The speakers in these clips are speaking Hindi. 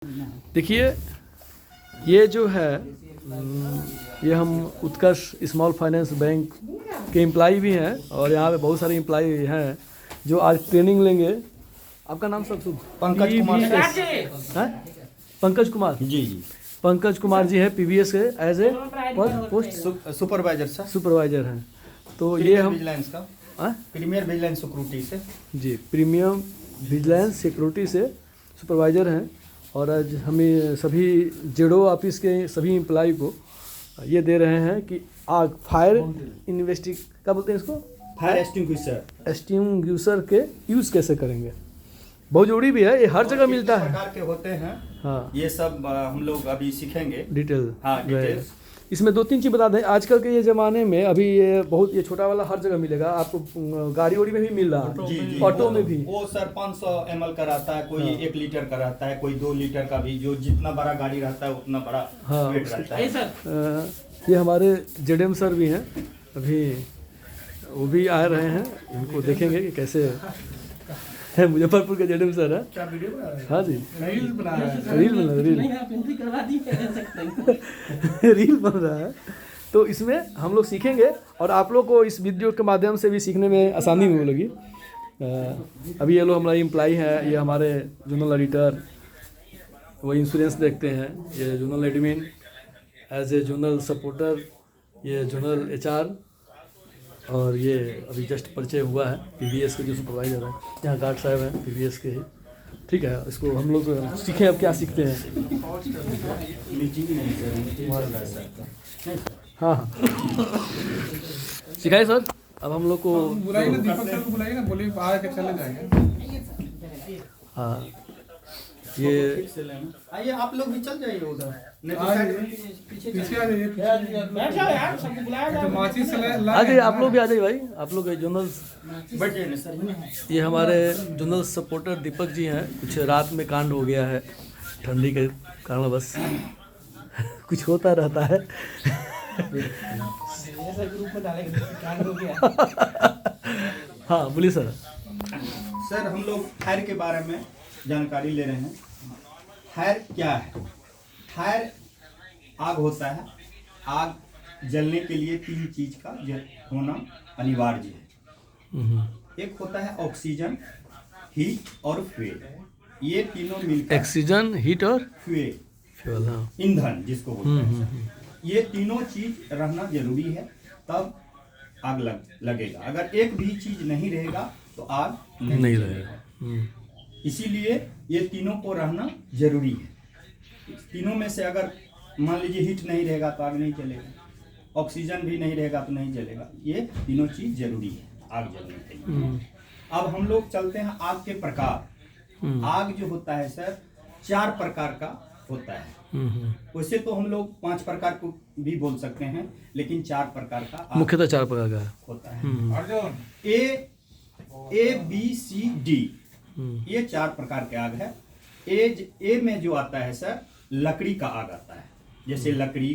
देखिए ये जो है ये हम उत्कर्ष स्मॉल फाइनेंस बैंक के एम्प्लॉय भी हैं और यहाँ पे बहुत सारे एम्प्लॉय हैं जो आज ट्रेनिंग लेंगे। आपका नाम सब पंकज कुमार है? पंकज कुमार जी जी पंकज कुमार जी है पीवीएस के as a post supervisor sir supervisor हैं। तो ये हम विजिलेंस का प्रीमियर विजिलेंस सिक्योरिटी से जी प्रीमियम विजिलेंस सिक्योरिटी से सुपरवाइजर हैं और आज हमें सभी जेडो ऑफिस के सभी एम्प्लॉय को ये दे रहे हैं कि आग फायर इन्वेस्टिग क्या बोलते हैं इसको फायर एक्सटिंग्विशर के यूज़ कैसे करेंगे, बहुत जरूरी भी है। ये हर जगह मिलता है, प्रकार के होते हैं। हाँ ये सब हम लोग अभी सीखेंगे डिटेल। हाँ डिटेल्स। इसमें दो तीन चीज़ बता दें। आजकल के ये ज़माने में अभी ये छोटा वाला हर जगह मिलेगा आपको, गाड़ी वाड़ी में भी मिल रहा है, जी ऑटो में भी। वो सर 500 ml का रहता है, कोई 1 लीटर का रहता है, कोई 2 लीटर का भी। जो जितना बड़ा गाड़ी रहता है उतना बड़ा वेट रहता है। ये हमारे जेडएम सर भी हैं, अभी वो भी आ रहे हैं, इनको देखेंगे कि कैसे है। मुजफ्फरपुर के जेडएम सर है। क्या वीडियो बना रहे हैं? हाँ जी रील बना रहे हैं। रील बन रहा है, रील बन रहा है। तो इसमें हम लोग सीखेंगे और आप लोग को इस वीडियो के माध्यम से भी सीखने में आसानी भी मिलेगी। अभी ये लोग हमारे एम्प्लॉय हैं, ये हमारे जोनल एडिटर, वो इंश्योरेंस देखते हैं, ये zonal admin, as a zonal supporter, ये जोनल एचआर, और ये अभी जस्ट परिचय हुआ है पीवीएस के जो सुपरवाइजर है। यहाँ गार्ड साहब हैं पीवीएस के ही। ठीक है, इसको हम लोग सीखें। अब क्या सीखते हैं? हाँ हाँ सिखाइए सर। अब हम लोग को बुलाइए ना, दीपक सर को बुलाइए ना, बोलिए आ के चले जाएंगे। हाँ ये आइए आप लोग भी चल जाइए उधर, नहीं तो आइए, पीछे पीछे आ जाइए, बैठ जाओ यार, सबको बुलाया जाए। तो माचिस से आ जाइए, आप लोग भी आ जाइए भाई। आप लोग जोनल बैठ जाइए ना सर। ये हमारे जोनल सपोर्टर दीपक जी हैं। कुछ रात में कांड हो गया है, ठंडी के कारण बस कुछ होता रहता है। ऐसा ग्रुप में डालेंगे कांड हो गया। हाँ बोलिए सर। सर हम लोग फायर के बारे में जानकारी ले रहे हैं। फायर क्या है? फायर आग होता है। आग जलने के लिए 3 चीज का होना अनिवार्य है। एक होता है ऑक्सीजन, हीट और फ्यूल। ये तीनों मिलकर ऑक्सीजन, हीट और फ्यूल, हाँ। ईंधन जिसको बोलते हैं। ये तीनों चीज रहना जरूरी है, तब आग लगेगा। अगर एक भी चीज नहीं रहेगा तो आग नहीं रहेगा। इसीलिए ये तीनों को रहना जरूरी है। तीनों में से अगर मान लीजिए हीट नहीं रहेगा तो आग नहीं चलेगा, ऑक्सीजन भी नहीं रहेगा तो नहीं जलेगा। ये तीनों चीज जरूरी है आग जलने के लिए। अब हम लोग चलते हैं आग के प्रकार। आग जो होता है सर 4 प्रकार का होता है। वैसे तो हम लोग 5 प्रकार को भी बोल सकते हैं, लेकिन 4 प्रकार का मुख्यतः 4 प्रकार का होता है। ए बी सी डी, ये 4 प्रकार के आग है। ए में जो आता है सर लकड़ी का आग आता है। जैसे लकड़ी,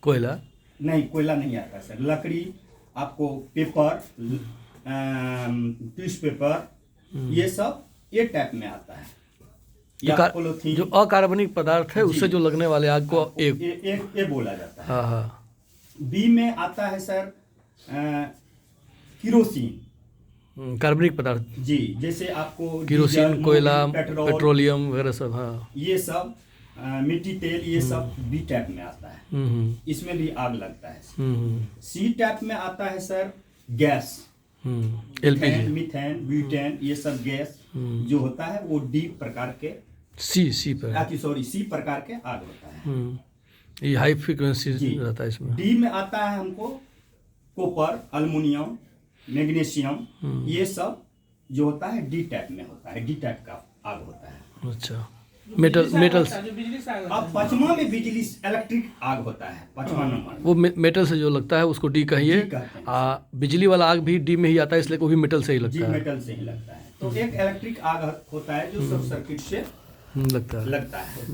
कोयला नहीं कोयला नहीं आता है सर। लकड़ी, आपको पेपर, टिश्यू पेपर, ये सब ये टाइप में आता है। या पॉलीथीन, जो अकार्बनिक पदार्थ है उससे जो लगने वाले आग को ए बोला जाता है। हाँ हाँ। बी में आता है सर किरोसिन, कार्बनिक पदार्थ जी, जैसे आपको किरोसिन, कोयला, पेट्रोलियम वगैरह सब। हाँ ये सब मिट्टी तेल, ये सब बी टाइप में आता है। इसमें भी आग लगता है। सी टाइप में आता है sir gas, LPG, methane, butane, ये सब गैस जो होता है वो डी प्रकार के सी पर सी प्रकार के आग होता है। ये हाई फ्रीक्वेंसी रहता है इसमें। डी में आता है हमको कॉपर, अल्युमिनियम, मैग्नीशियम, ये सब जो होता है डी टाइप में होता है। डी टाइप का आग होता है। अच्छा, मेटल्स। जो बिजली से आग अब 5वां में बिजली इलेक्ट्रिक आग होता है। 5वां नंबर वो मेटल से जो लगता है उसको डी कहिए। डी कहते हैं। बिजली वाला आग भी डी में ही आता है, इसलिए वो भी मेटल से ही जी, लगता है। मेटल से ही लगता है। तो एक इलेक्ट्रिक आग होता है जो सब सर्किट से लगता है। लगता है।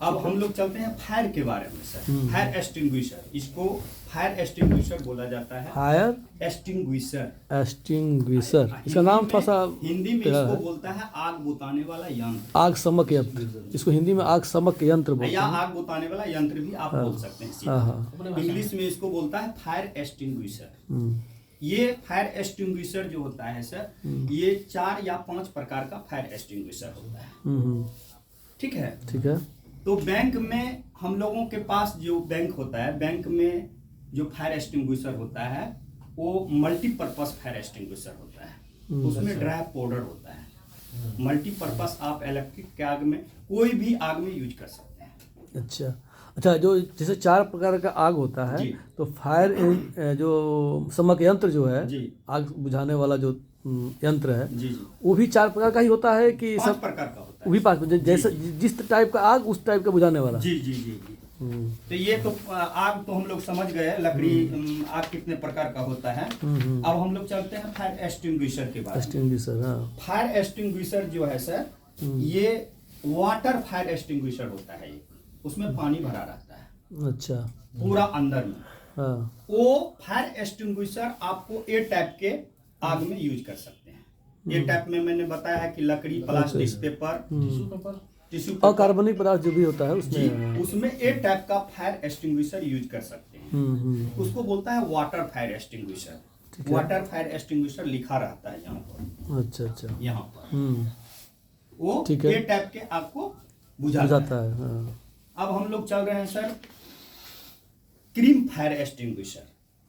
अब हम लोग चलते हैं फायर के बारे में सर। फायर एक्सटिंग्विशर, इसको फायर एक्सटिंग्विशर बोला जाता है। फायर एक्सटिंग्विशर, एक्सटिंग्विशर, इसका नाम थोड़ा सा हिंदी में टेढ़ा इसको है। बोलता है आग बुताने वाला यंत्र, आग समक यंत्र, इसको हिंदी में आग समक यंत्र बोलते या हैं। आग बुताने वाला यंत्र भी आप बोल सकते हैं हाँ सीधा। हाँ। इंग्लिश में इसको बोलता है फायर एक्सटिंग्विशर। हम्म, ये फायर एक्सटिंग्विशर जो होता है सर, ये 4 या 5 प्रकार का फायर एक्सटिंग्विशर होता है। हम्म, ठीक है। ठीक है। तो बैंक में हम लोगों के पास जो बैंक होता है, बैंक में जो फायर एक्सटिंग्विशर होता है वो मल्टीपर्पज फायर एक्सटिंग्विशर होता है। उसमें ड्राई पाउडर होता है। मल्टीपर्पज आप इलेक्ट्रिक के आग में, कोई भी आग में यूज कर सकते हैं। अच्छा अच्छा, जो जैसे 4 प्रकार का आग होता है, जी। तो फायर जो समक यंत्र जो है, जी। आग बुझाने वाला जो यंत्र है, जी जी, वो भी 4 प्रकार का ही होता है कि 5 सब? प्रकार का होता वो भी 5, जैसे जिस टाइप का आग उस टाइप का बुझाने वाला। है। जी जी जी जी। हम्म, तो ये तो आग तो हम लोग समझ गए, लकड़ी आग कितने प्रकार का होता है। अब हम लोग चलते हैं फायर एक्सटिंग्विशर के बारे में। एक्सटिंग्विशर, हाँ। फायर एक्सटिंग्विशर जो है सर, ये वाटर फायर एक्सटिंग्विशर होता है। ये उसमें पानी भरा रहता है अच्छा, पूरा अंदर में। हाँ। वो फायर एक्सटिंग्विशर आपको ए टाइप के आग में यूज कर सकते हैं। ए टाइप में मैंने बताया है कि लकड़ी, प्लास्टिक, पेपर, टिश्यू पेपर, अकार्बनिक पदार्थ जो भी होता है जी, उसमें। उसमें ए टाइप का फायर एक्सटिंग्विशर यूज कर सकते हैं। उसको बोलता है water fire extinguisher. Water fire extinguisher लिखा रहता है यहाँ पर, अच्छा अच्छा। यहाँ पर हम्म, वो ठीक है। ए टाइप के आग को बुझाता बुझाता है। है, हाँ। अब हम लोग चल रहे हैं सर क्रीम फायर एक्सटिंग्विशर,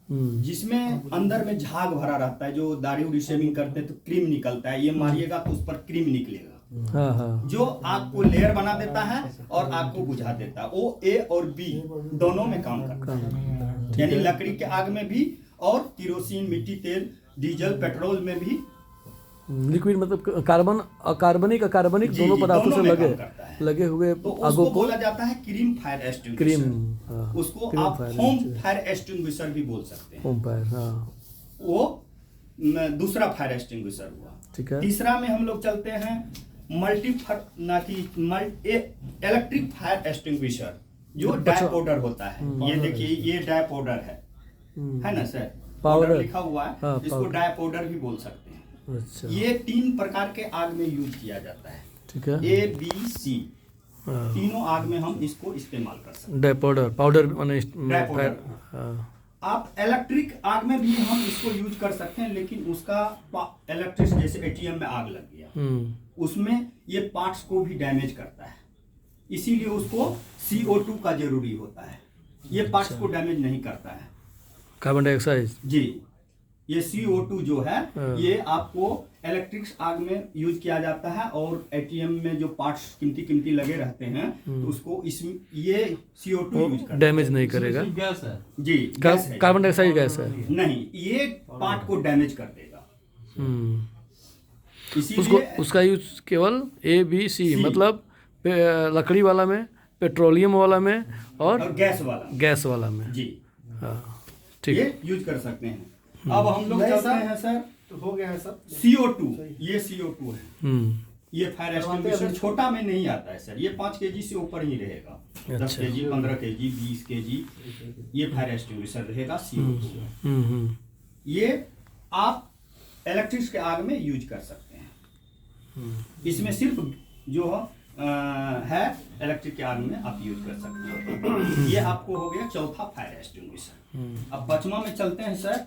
जिसमें अंदर में झाग भरा रहता है। जो दाढ़ी उड़ी शेविंग करते हैं तो क्रीम निकलता है, ये मारिएगा तो उस पर क्रीम निकलेगा, हाँ हाँ। जो आग को लेयर बना देता है और आग को बुझा देता है। वो ए और बी दोनों में काम करता है, यानी लकड़ी के आग में भी और किरोसिन, मिट्टी तेल, डीजल, पेट्रोल में भी। लिक्विड मतलब कार्बन, अकार्बनिक जी, दोनों जी, पदार्थों दोनों से में काम करता है। लगे हुए तो आगों उसको को बोला जाता है क्रीम फायर एक्सटिंग्विशर। क्रीम, हाँ। उसको क्रीम आप fire foam extinguisher. Fire extinguisher भी बोल सकते हैं। होम फायर, हाँ। वो दूसरा फायर एक्सटिंग्विशर हुआ। ठीक है। तीसरा में हम लोग चलते हैं इलेक्ट्रिक फायर एक्सटिंग्विशर, जो डाई पाउडर होता है। ये देखिए, ये डाई पाउडर है ना सर, पाउडर लिखा हुआ है। हाँ, इसको पाउडर। डाई पाउडर भी बोल सकते हैं। अच्छा, ये 3 प्रकार के आग में यूज किया जाता है, ठीक है। A B C. हाँ। तीनों आग में हम इसको इस्तेमाल कर सकते हैं। डाई पाउडर माने डाई पाउडर। फायर, हाँ। आप इलेक्ट्रिक आग में भी हम इसको यूज कर सकते हैं, लेकिन उसका इलेक्ट्रिक, जैसे एटीएम में आग लग गया, उसमें ये पार्ट्स को भी डैमेज करता है, इसीलिए उसको CO2 का जरूरी होता है। ये पार्ट्स को डैमेज नहीं करता है। Carbon dioxide. जी, ये CO2 जो है, हाँ। ये आपको इलेक्ट्रिक आग में यूज किया जाता है। और एटीएम में जो पार्ट्स कीमती लगे रहते हैं, तो उसको इसमें ये CO2 यूज करता है। डैमेज नहीं करेगा। गैस है। जी, गैस है। कार्बन डाइऑक्साइड गैस है। नहीं, ये पार्ट को डैमेज कर देगा। उसको इसीलिए उसका यूज केवल ABC, मतलब लकड़ी वाला में, पेट्रोलियम वाला में और गैस वाला में। जी, हाँ, ठीक ये है। यूज कर सकते हैं। अब हम लोग चलते हैं सर, तो हो गया है सब। CO2, ये CO2 है। ये फायर करवाते एक्सटिंग्विशर हैं। छोटा में नहीं आता है सर, ये 5 kg से ऊपर ही रहेगा। 10 अच्छा। kg, 15 kg, 20 kg ये फायर एक्सटिंग्विशर रहेगा। CO2 ये आप इलेक्ट्रिक के आग में यूज कर सकते हैं। इसमें सिर्फ जो है इलेक्ट्रिक के आग में आप यूज कर सकते हैं। ये आपको हो गया चौथा फायर एक्सटिंग्विशर। अब 5वां में चलते हैं सर,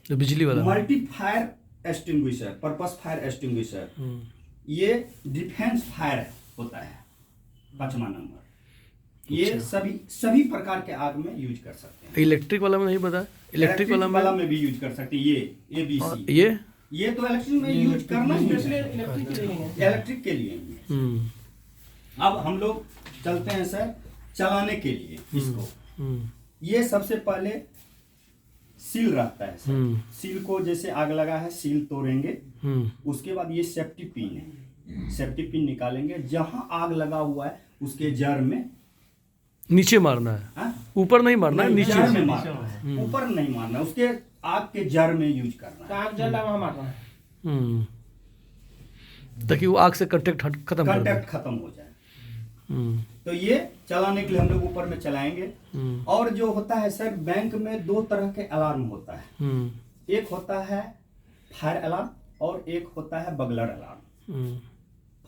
जो बिजली वाला। Multi fire extinguisher, purpose fire extinguisher. ये डिफेंस फायर होता है 5वां नंबर। ये सभी प्रकार के आग में यूज कर सकते हैं। इलेक्ट्रिक वाला में नहीं पता। इलेक्ट्रिक वाला में भी यूज कर सकते हैं। ये ABC, ये तो इलेक्ट्रिक में यूज करना ही है, इलेक्ट्रिक के लिए ही है। अब हम लोग चलते हैं सर चलाने के लिए इसको। ये सबसे पहले सील रहता है सर। सील को जैसे आग लगा है, सील तोड़ेंगे। उसके बाद ये सेफ्टी पिन है, सेफ्टी पिन निकालेंगे। जहां आग लगा हुआ है उसके जड़ में नीचे मारना है, ऊपर नहीं मारना है, नीचे जड़ में मारना है, ऊपर नहीं मारना है, उसके आग के जड़ में यूज करना है। आग जल रहा है वहां मारना है, ताकि वो आग से कांटेक्ट खत्म कर दे। कांटेक्ट खत्म हो जाए। तो ये चलाने के लिए हम लोग ऊपर में चलाएंगे। और जो होता है सर, बैंक में 2 तरह के अलार्म होता है। एक होता है फायर अलार्म और एक होता है बगलर अलार्म।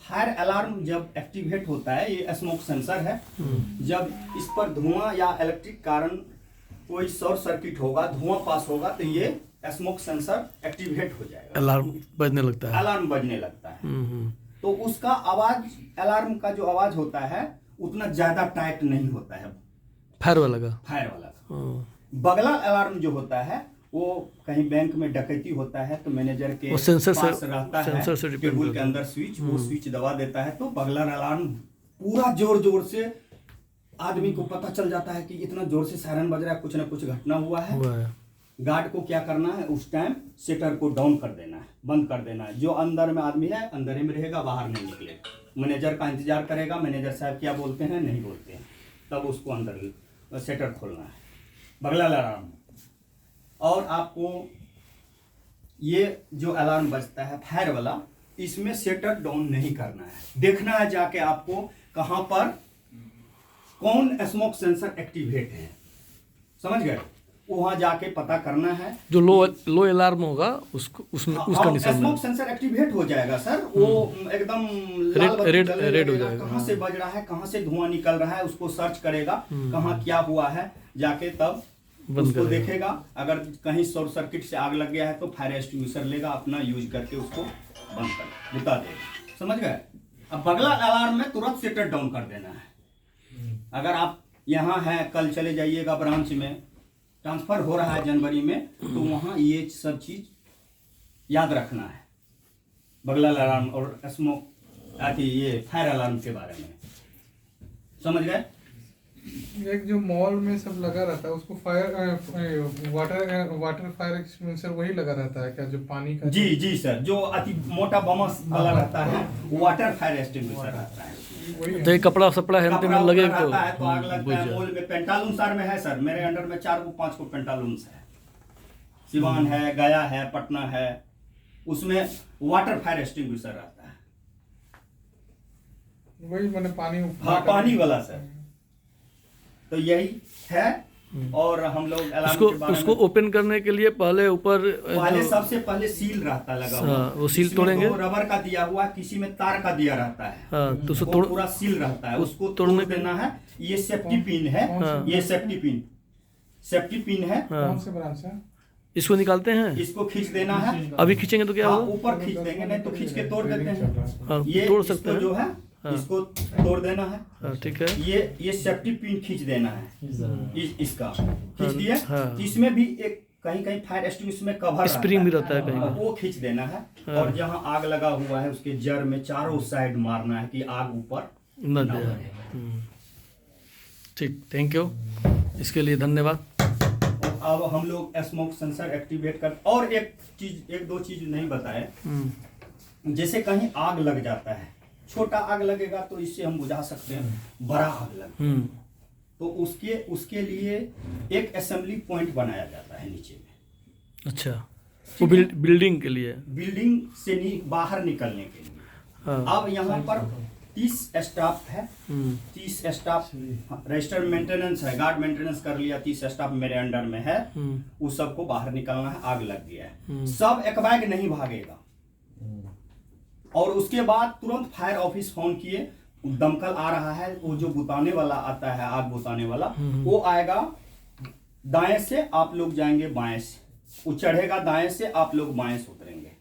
फायर अलार्म जब एक्टिवेट होता है, ये स्मोक सेंसर है, जब इस पर धुआं या इलेक्ट्रिक कारण कोई शॉर्ट सर्किट होगा, धुआं पास होगा, तो ये स्मोक सेंसर एक्टिवेट हो जाएगा, अलार्म बजने लगता है। अलार्म बजने लगता है। तो उसका आवाज, अलार्म का जो आवाज होता है उतना ज्यादा टाइट नहीं होता है फायर वाला का। फायर वाला का। बगला अलार्म जो होता है वो कहीं बैंक में डकैती होता है तो मैनेजर के वो सेंसर पास से, रहता सेंसर से है, डिपेंड टेबल के करता है। अंदर स्विच, वो स्विच दबा देता है तो बगलर अलार्म पूरा जोर जोर से आदमी को पता चल जाता है कि इतना जोर से सायरन बज रहा है, कुछ ना कुछ घटना हुआ है। गार्ड को क्या करना है, उस टाइम सेटर को डाउन कर देना है, बंद कर देना है। जो अंदर में आदमी है अंदर ही में रहेगा, बाहर नहीं निकलेगा। मैनेजर का इंतजार करेगा, मैनेजर साहब क्या बोलते हैं नहीं बोलते हैं, तब उसको अंदर सेटर खोलना है, बगला अलार्म। और आपको ये जो अलार्म बजता है फायर वाला, इसमें सेटर डाउन नहीं करना है, देखना है जाके आपको कहां पर कौन स्मोक सेंसर एक्टिवेट है, समझ गए? वहां जाके पता करना है। जो लो अलार्म होगा उसको उसमें उसका निशान स्मोक सेंसर एक्टिवेट हो जाएगा सर, वो एकदम लाल बत्ती रेड जलने हो लगेगा, जाएगा। कहां से बज रहा है, कहां से धुआं निकल रहा है, उसको सर्च करेगा कहां क्या हुआ है, जाके तब बंद उसको करेगा। देखेगा। अगर कहीं शॉर्ट सर्किट से आग लग गया है तो फायर एक्सटिंग्विशर लेगा, अपना यूज करके उसको बंद कर बुता देगा, समझ गए? अब बगला अलार्म में तुरंत सेटर डाउन कर देना है। अगर आप यहाँ हैं, कल चले जाइएगा ब्रांच में, ट्रांसफर हो रहा है जनवरी में, तो वहाँ ये सब चीज याद रखना है, बगला अलार्म और स्मोक ये फायर अलार्म के बारे में, समझ गए? एक जो मॉल में सब लगा रहता है उसको फायर वाटर फायर एक्सटिंग्विशर वही लगा रहता है क्या, जो पानी का? जी जी सर, जो अति मोटा बमस वाला रहता है वाटर फायर एक्सटिंग्विशर रहता है। वही है। तो ये कपड़ा सपड़ा है कपड़ा लगे रहता है तो आग लगता बुझ है। जाए। मॉल में पेंटालून सर में है सर, मेरे अंडर में 4 को 5 को पेंटालून्स है, सिवान है, गया है, पटना है, उसमें वाटर फायर एक्सटिंग्विशर रहता है। वही मैंने पानी हाँ, पानी वाला सर। तो यही है। और हम लोग अलार्म उसको के बारे उसको में ओपन करने के लिए पहले ऊपर पहले सबसे पहले सील रहता है लगा हुआ, हाँ, वो सील किसी में तोड़ेंगे। 2 रबर का दिया हुआ, किसी में तार का दिया रहता है, हाँ, तो उसको वो तोड़ पूरा सील रहता है, उसको तोड़ने तोड़ के- देना है। ये सेफ्टी पिन है, हाँ। ये सेफ्टी पिन है, कौन से ब्रांच है? इसको निकालते हैं। इसको खींच देना है। अभी खींचेंगे तो क्या हाँ, होगा? ऊपर खींच देंगे, नहीं तो खींच के तोड़ देते हैं। हाँ, ये तोड़ इसको सकते हैं। जो है हाँ। इसको तोड़ देना है। हाँ, ठीक है। ये सेफ्टी पिन खींच देना है, इसका खींच दिया। हाँ। इसमें भी एक कहीं कहीं फायर एक्सटिंग्विशर में कवर स्प्रिंग भी रहता है कहीं हाँ, कहीं। वो खींच देना है। और जहाँ आग लगा हुआ है उसके जड़ में चारों साइड मारना है कि आग ऊपर न ना दे। बढ़े। ठीक, थैंक यू, इसके लिए धन्यवाद। अब हम लोग स्मोक सेंसर एक्टिवेट कर, और एक दो चीज नहीं बताए। जैसे कहीं आग लग जाता है, छोटा आग लगेगा तो इससे हम बुझा सकते हैं, बड़ा आग लगे तो उसके लिए एक असेंबली पॉइंट बनाया जाता है नीचे में। अच्छा, वो बिल्डिंग के लिए? बिल्डिंग से बाहर निकलने के लिए। हाँ। अब यहाँ पर 30 स्टाफ है, 30 स्टाफ रजिस्टर मेंटेनेंस है, गार्ड मेंटेनेंस कर लिया, 30 स्टाफ मेरे अंडर में है। उस सबको बाहर निकलना है, आग लग गया है। सब एक बैग नहीं भागेगा। और उसके बाद तुरंत फायर ऑफिस फोन किए, दमकल आ रहा है, वो जो बुताने वाला आता है, आग बुताने वाला, वो आएगा दाएं से, आप लोग जाएंगे बाएं से, वो चढ़ेगा दाएं से, आप लोग बाएं से उतरेंगे,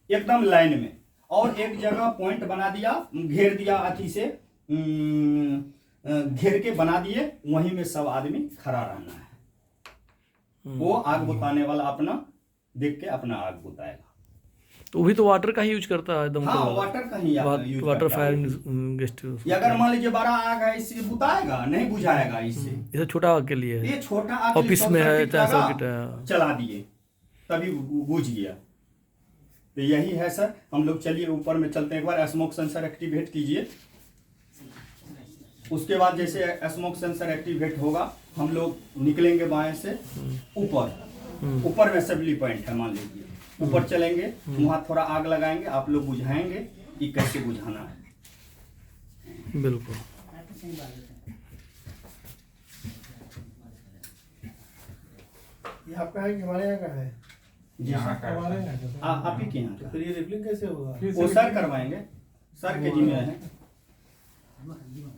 एकदम लाइन में। और एक जगह पॉइंट बना दिया, घेर दिया, अथी से घेर के बना दिए, वहीं में सब आदमी खड़ा रहना है। वो आग बुताने वाला अपना देख के अपना आग बुताएगा। तो भी तो वाटर का ही यूज करता है दमकल हाँ, वाला। वाटर का ही यूज वाटर करता है। Fire guest. ये अगर मान लीजिए बड़ा आग है, इससे बुताएगा नहीं, बुझाएगा इससे। ये छोटा आग के लिए है। ये छोटा आग ऑफिस शॉर्ट में है, सर्किट चाहे लगा, सर्किट है। चला दिए, तभी बुझ गया। तो यही है सर। हम लोग चलिए ऊपर में चलते हैं, एक बार स्मोक सेंसर एक्टिवेट कीजिए। उसके बाद जैसे स्मोक सेंसर एक्टिवेट होगा, हम लोग निकलेंगे बाएं से ऊपर में असेंबली पॉइंट है, मान लीजिए ऊपर चलेंगे, वहां थोड़ा आग लगाएंगे, आप लोग बुझाएंगे कि कैसे बुझाना है। बिल्कुल। ये आपका है कि हमारे यहाँ का है? जी हाँ, हमारे यहाँ का आप ही के यहाँ का। फिर ये रिफिलिंग कैसे होगा? वो सर करवाएंगे, सर के जिम्मे है।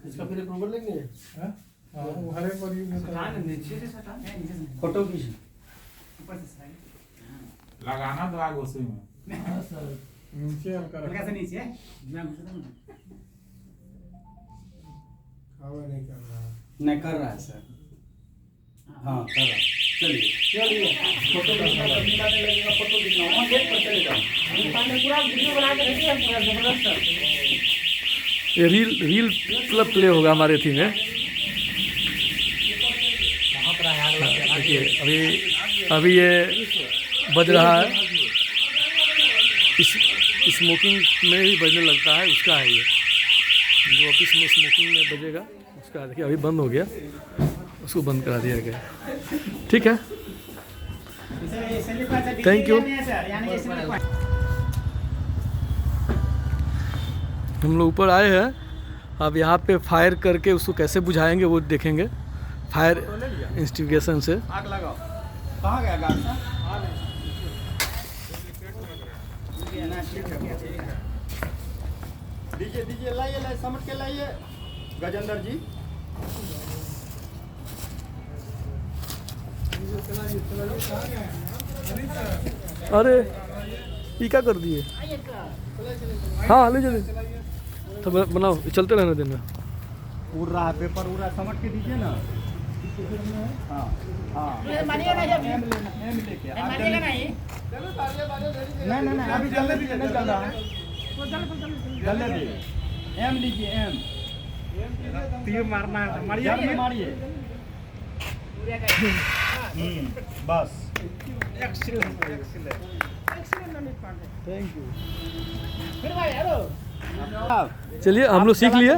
इसका फिर अप्रूवल लेंगे? हाँ? हाँ, वो हर एक बार यूज होता है। फोटो खींच। लगाना तो आग उसी में। हाँ सर। नीचे हल्का रखो। हवा नहीं कर रहा। नहीं कर रहा है सर। हाँ कर रहा है। चलिए फोटो खींचना तो निकालने लगेगा, फोटो खींचना वहाँ गेट पर चले जाओ। पूरा वीडियो बना के रखिए, पूरा जबरदस्त। ये रील मतलब प्ले होगा हमारे थी में। देखिए अभी ये बज रहा है, इस स्मोकिंग में ही बजने लगता है, उसका है ये जो ऑफिस में स्मोकिंग में बजेगा उसका। देखिए अभी बंद हो गया, उसको बंद करा दिया गया। ठीक है, थैंक यू। हम लोग ऊपर आए हैं, अब यहाँ पे फायर करके उसको कैसे बुझाएंगे वो देखेंगे फायर इंस्टिगेशन से। आग लगाओ। कहाँ गया गाड़ी साहब? दीजिए लाइए समझ के लाइए गजेंद्र जी। अरे ये क्या कर दिए? हाँ ले चलिए, तो बनाओ, चलते रहने देना। उड़ रहा है, पेपर उड़ रहा है, समझ के दीजिए ना। हाँ हाँ एम लेके नहीं अभी जल्दी दीजिए, नहीं चल रहा है, जल्दी दीजिए। एम लीजिए, एम तीर मारना है, जल्दी मारिए। बस थैंक यू। चलिए हम लोग सीख लिए,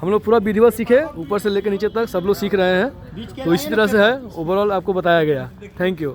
हम लोग पूरा वीडियो सीखे, ऊपर से लेकर नीचे तक सब लोग सीख रहे हैं। तो इसी तरह से है, ओवरऑल आपको बताया गया। Thank you.